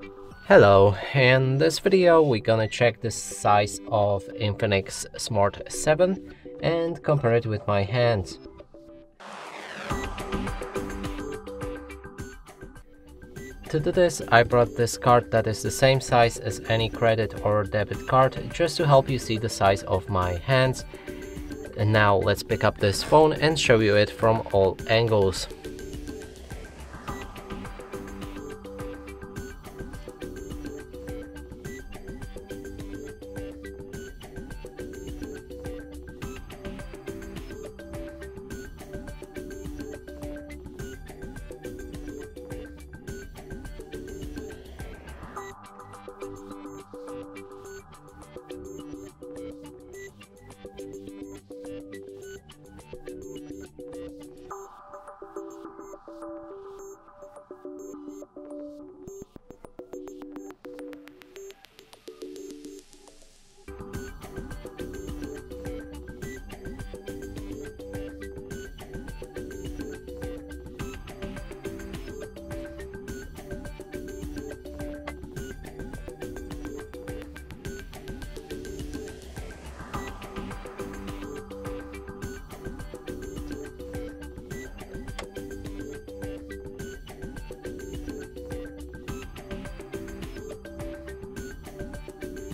Hello, in this video we're gonna check the size of Infinix Smart 7 and compare it with my hands. To do this, I brought this card that is the same size as any credit or debit card, just to help you see the size of my hands. And now let's pick up this phone and show you it from all angles.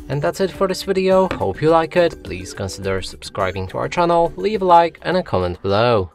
And that's it for this video. Hope you like it. Please consider subscribing to our channel, leave a like and a comment below.